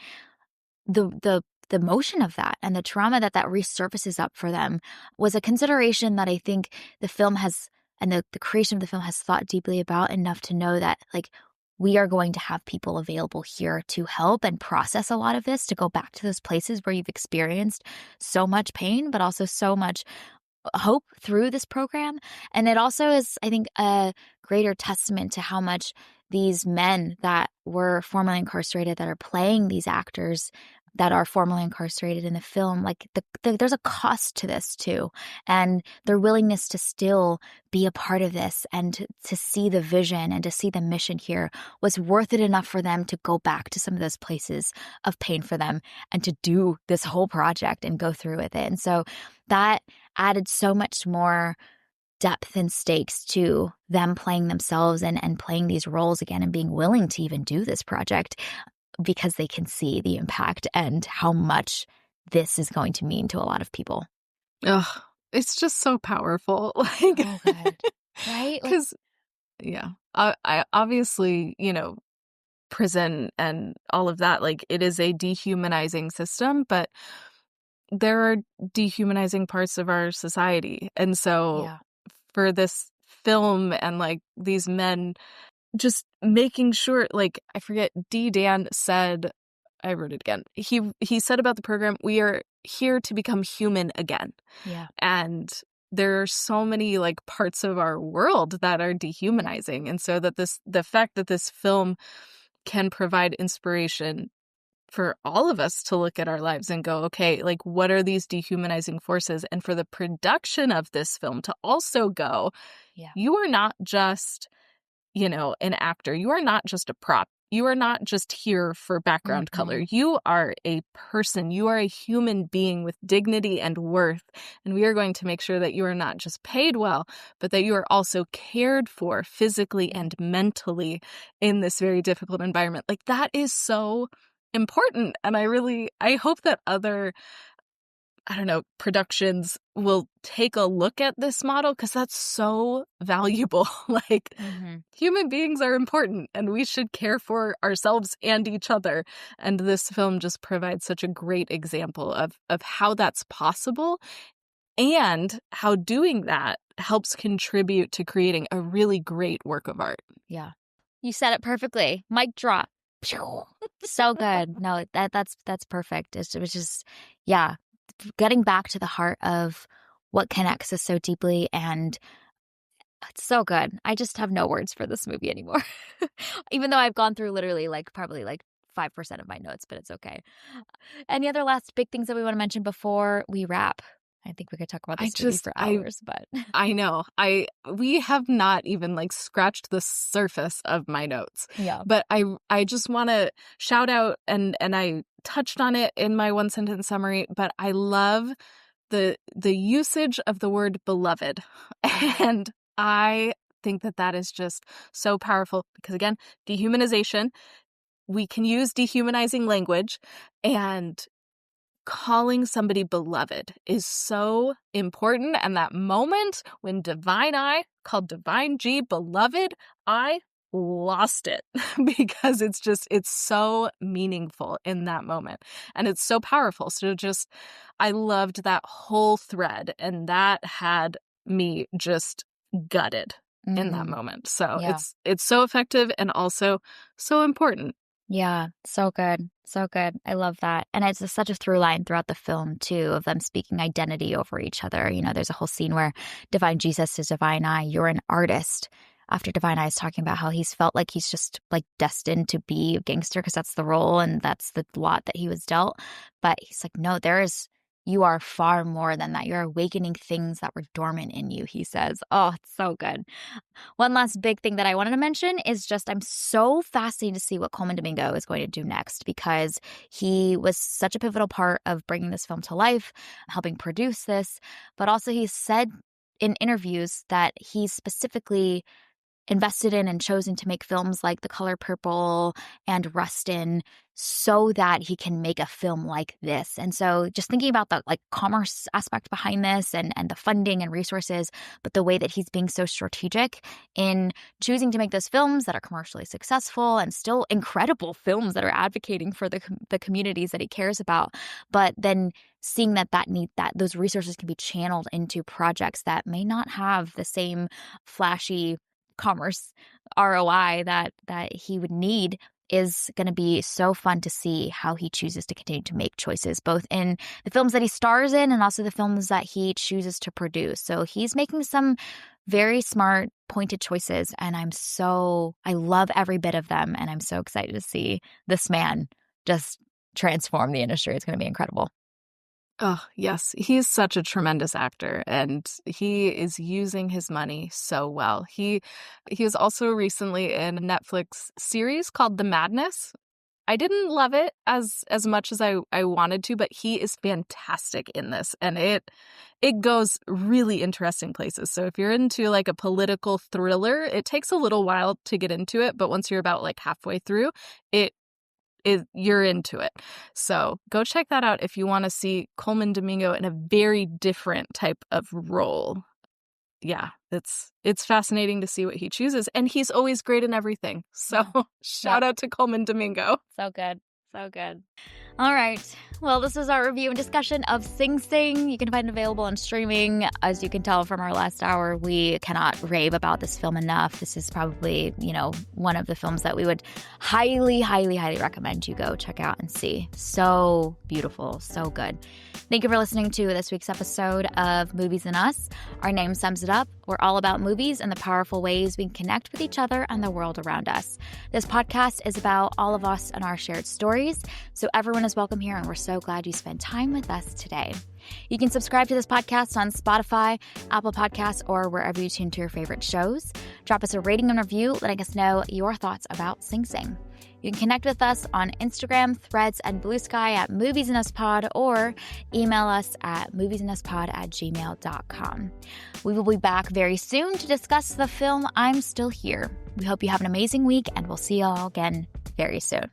the motion of that and the trauma that resurfaces up for them was a consideration that I think the film has, and the creation of the film has thought deeply about enough to know that like we are going to have people available here to help and process a lot of this, to go back to those places where you've experienced so much pain, but also so much hope through this program. And it also is, I think, a greater testament to how much these men that were formerly incarcerated, that are playing these actors that are formerly incarcerated in the film, like there's a cost to this too. And their willingness to still be a part of this and to see the vision and to see the mission here was worth it enough for them to go back to some of those places of pain for them and to do this whole project and go through with it. And so that added so much more depth and stakes to them playing themselves and playing these roles again and being willing to even do this project because they can see the impact and how much this is going to mean to a lot of people. Ugh, it's just so powerful. Like, So good. Right? Like, because, yeah, I obviously, prison and all of that, like, it is a dehumanizing system, but there are dehumanizing parts of our society. And so yeah. for this film and like these men just making sure, like, I forget, Dan said, I wrote it again. He said about the program, we are here to become human again. Yeah. And there are so many like parts of our world that are dehumanizing. And so that the fact that this film can provide inspiration for all of us to look at our lives and go, okay, like, what are these dehumanizing forces? And for the production of this film to also go, Yeah. you are not just, an actor. You are not just a prop. You are not just here for background color. Mm-hmm. You are a person. You are a human being with dignity and worth. And we are going to make sure that you are not just paid well, but that you are also cared for physically and mentally in this very difficult environment. Like, that is so important. And I hope that other, I don't know, productions will take a look at this model, because that's so valuable. Like, Mm-hmm. human beings are important and we should care for ourselves and each other. And this film just provides such a great example of how that's possible and how doing that helps contribute to creating a really great work of art. Yeah. You said it perfectly. Mic drop. Pew. So good. No, that's perfect. It was just, yeah, getting back to the heart of what connects us so deeply, and it's so good. I just have no words for this movie anymore. Even though I've gone through literally like probably like 5% of my notes, but it's okay. Any other last big things that we want to mention before we wrap? I think we could talk about I this movie just for hours, but I know. We have not even like scratched the surface of my notes. yeah. But I just want to shout out, and I touched on it in my one sentence summary, but I love the usage of the word beloved. And I think that is just so powerful because, again, dehumanization, we can use dehumanizing language, and calling somebody beloved is so important. And that moment when Divine I called Divine G beloved, I lost it because it's so meaningful in that moment. And it's so powerful. So I loved that whole thread, and that had me just gutted in that Mm-hmm. moment. So Yeah. it's so effective and also so important. Yeah, so good. So good. I love that. And it's such a through line throughout the film, too, of them speaking identity over each other. There's a whole scene where Divine Jesus says, Divine I, you're an artist. After Divine I is talking about how he's felt like he's just like destined to be a gangster because that's the role and that's the lot that he was dealt. But he's like, no, you are far more than that. You're awakening things that were dormant in you, he says. Oh, it's so good. One last big thing that I wanted to mention is just I'm so fascinated to see what Coleman Domingo is going to do next, because he was such a pivotal part of bringing this film to life, helping produce this, but also he said in interviews that he specifically invested in and chosen to make films like The Color Purple and Rustin so that he can make a film like this. And so just thinking about the like commerce aspect behind this and the funding and resources, but the way that he's being so strategic in choosing to make those films that are commercially successful and still incredible films that are advocating for the communities that he cares about, but then seeing that those resources can be channeled into projects that may not have the same flashy commerce ROI that he would need is going to be so fun to see how he chooses to continue to make choices, both in the films that he stars in and also the films that he chooses to produce. So he's making some very smart, pointed choices, and I love every bit of them, and I'm so excited to see this man just transform the industry. It's going to be incredible. Oh, yes. He's such a tremendous actor, and he is using his money so well. He was also recently in a Netflix series called The Madness. I didn't love it as much as I wanted to, but he is fantastic in this, and it goes really interesting places. So if you're into like a political thriller, it takes a little while to get into it, but once you're about like halfway through, you're into it. So go check that out if you want to see Coleman Domingo in a very different type of role. Yeah, it's fascinating to see what he chooses, and he's always great in everything. So shout out to Coleman Domingo. So good. So good. All right. Well, this was our review and discussion of Sing Sing. You can find it available on streaming. As you can tell from our last hour, we cannot rave about this film enough. This is probably, one of the films that we would highly, highly, highly recommend you go check out and see. So beautiful. So good. Thank you for listening to this week's episode of Movies and Us. Our name sums it up. We're all about movies and the powerful ways we can connect with each other and the world around us. This podcast is about all of us and our shared stories. So everyone is welcome here, and we're so glad you spent time with us today. You can subscribe to this podcast on Spotify, Apple Podcasts, or wherever you tune to your favorite shows. Drop us a rating and review, letting us know your thoughts about Sing Sing. You can connect with us on Instagram, Threads, and Blue Sky at @MoviesAndUsPod, or email us at moviesanduspod@gmail.com. We will be back very soon to discuss the film I'm Still Here. We hope you have an amazing week, and we'll see you all again very soon.